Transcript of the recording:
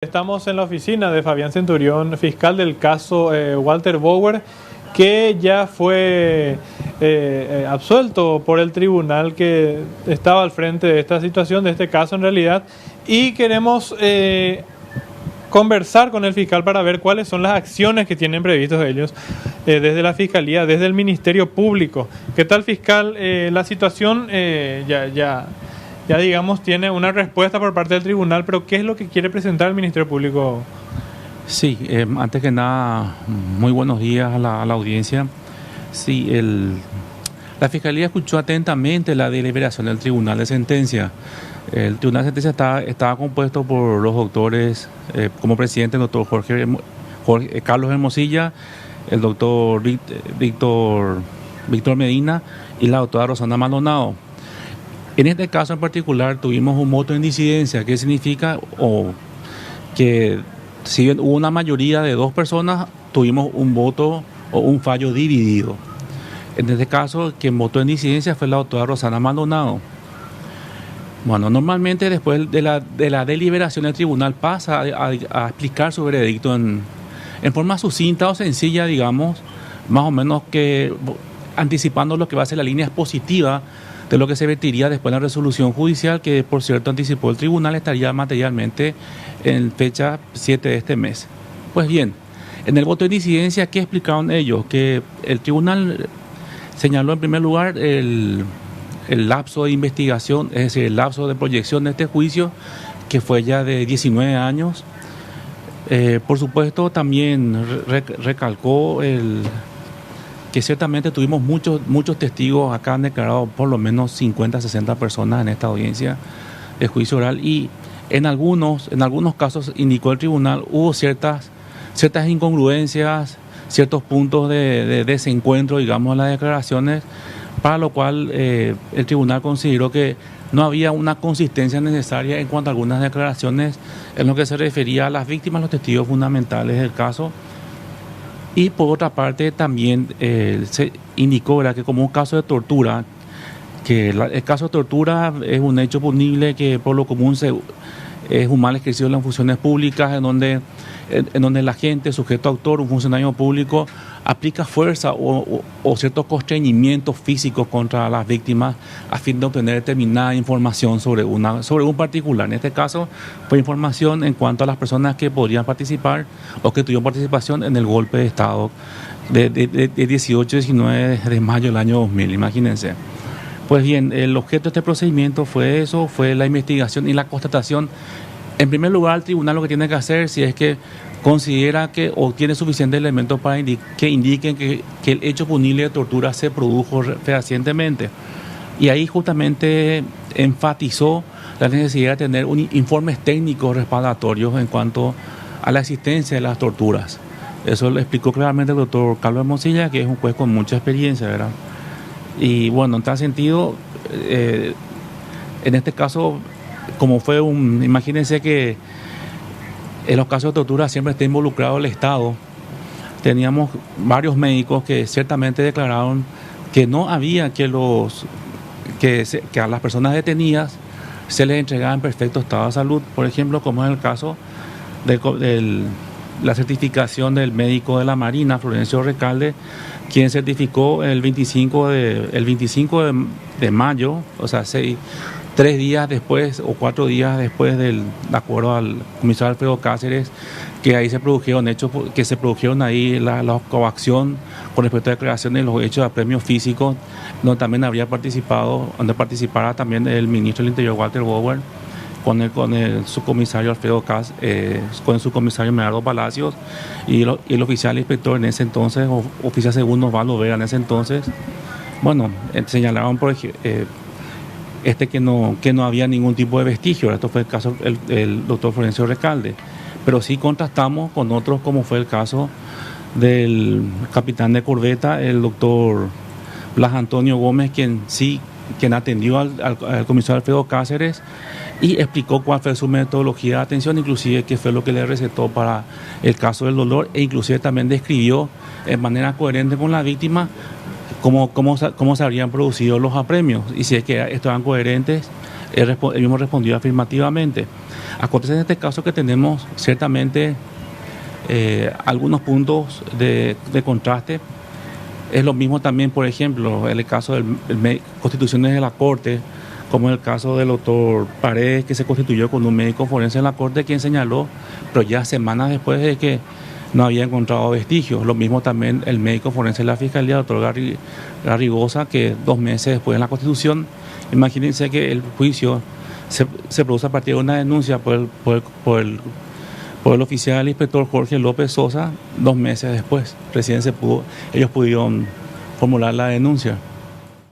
Estamos en la oficina de Fabián Centurión, fiscal del caso Walter Bauer, que ya fue absuelto por el tribunal que estaba al frente de esta situación, de este caso en realidad, y queremos conversar con el fiscal para ver cuáles son las acciones que tienen previstos ellos desde la Fiscalía, desde el Ministerio Público. ¿Qué tal, fiscal? La situación ya digamos, tiene una respuesta por parte del tribunal, pero ¿qué es lo que quiere presentar el Ministerio Público? Sí, antes que nada, muy buenos días a la audiencia. Sí, la Fiscalía escuchó atentamente la deliberación del Tribunal de Sentencia. El Tribunal de Sentencia estaba compuesto por los doctores, como presidente, el doctor Carlos Hermosilla, el doctor Víctor Medina y la doctora Rosana Maldonado. En este caso en particular tuvimos un voto en disidencia, que significa que si bien hubo una mayoría de 2 personas, tuvimos un voto o un fallo dividido. En este caso, quien votó en disidencia fue la doctora Rosana Maldonado. Bueno, normalmente después de la deliberación del tribunal pasa a explicar su veredicto en forma sucinta o sencilla, digamos, más o menos que anticipando lo que va a ser la línea expositiva de lo que se vertiría después de la resolución judicial, que por cierto anticipó el tribunal, estaría materialmente en fecha 7 de este mes. Pues bien, en el voto de disidencia, ¿qué explicaron ellos? Que el tribunal señaló en primer lugar el lapso de investigación, es decir, el lapso de proyección de este juicio, que fue ya de 19 años. Por supuesto, también recalcó que ciertamente tuvimos muchos testigos. Acá han declarado por lo menos 50, 60 personas en esta audiencia de juicio oral, y en algunos casos, indicó el tribunal, hubo ciertas incongruencias, ciertos puntos de desencuentro, digamos, en las declaraciones, para lo cual el tribunal consideró que no había una consistencia necesaria en cuanto a algunas declaraciones en lo que se refería a las víctimas, los testigos fundamentales del caso. Y por otra parte también se indicó, ¿verdad?, que como un caso de tortura, que el caso de tortura es un hecho punible que por lo común es un mal ejercicio de las funciones públicas, en donde el agente, sujeto autor, un funcionario público, aplica fuerza o ciertos constreñimientos físicos contra las víctimas a fin de obtener determinada información sobre un particular. En este caso fue información en cuanto a las personas que podrían participar o que tuvieron participación en el golpe de Estado de 18-19 de mayo del año 2000, imagínense. Pues bien, el objeto de este procedimiento fue la investigación y la constatación. En primer lugar, el tribunal lo que tiene que hacer, si es que considera que o tiene suficientes elementos para que indiquen que el hecho punible de tortura se produjo fehacientemente. Y ahí justamente enfatizó la necesidad de tener informes técnicos respaldatorios en cuanto a la existencia de las torturas. Eso lo explicó claramente el doctor Carlos Hermosilla, que es un juez con mucha experiencia, ¿verdad? Y bueno, en tal sentido, en este caso, como fue imagínense que en los casos de tortura siempre está involucrado el Estado. Teníamos varios médicos que ciertamente declararon que no había que a las personas detenidas se les entregaba en perfecto estado de salud. Por ejemplo, como es el caso de la certificación del médico de la Marina, Florencio Recalde, quien certificó el 25 de mayo, o sea, 3 días después o 4 días después de acuerdo al comisario Alfredo Cáceres, que ahí se produjeron ahí la coacción con respecto a declaraciones de los hechos de apremio físico, donde también donde participara también el ministro del Interior Walter Bauer, con el subcomisario Alfredo Cáceres, con el subcomisario Medardo Palacios y el oficial inspector en ese entonces, oficial segundo Osvaldo Vera en ese entonces. Bueno, señalaron por ejemplo que no había ningún tipo de vestigio. Esto fue el caso del doctor Florencio Recalde, pero sí contrastamos con otros, como fue el caso del capitán de corbeta, el doctor Blas Antonio Gómez, quien atendió al comisario Alfredo Cáceres y explicó cuál fue su metodología de atención, inclusive qué fue lo que le recetó para el caso del dolor, e inclusive también describió de manera coherente con la víctima cómo se habrían producido los apremios y si es que estaban coherentes Él mismo respondió afirmativamente. Acontece en este caso que tenemos ciertamente algunos puntos de contraste. Es lo mismo también, por ejemplo, en el caso de constituciones de la Corte, como en el caso del doctor Paredes, que se constituyó con un médico forense en la Corte, quien señaló, pero ya semanas después de que no había encontrado vestigios. Lo mismo también el médico forense de la Fiscalía, el doctor Garrigosa, que 2 meses después de la Constitución. Imagínense que el juicio se produce a partir de una denuncia por el oficial inspector Jorge López Sosa 2 meses después. Recién ellos pudieron formular la denuncia.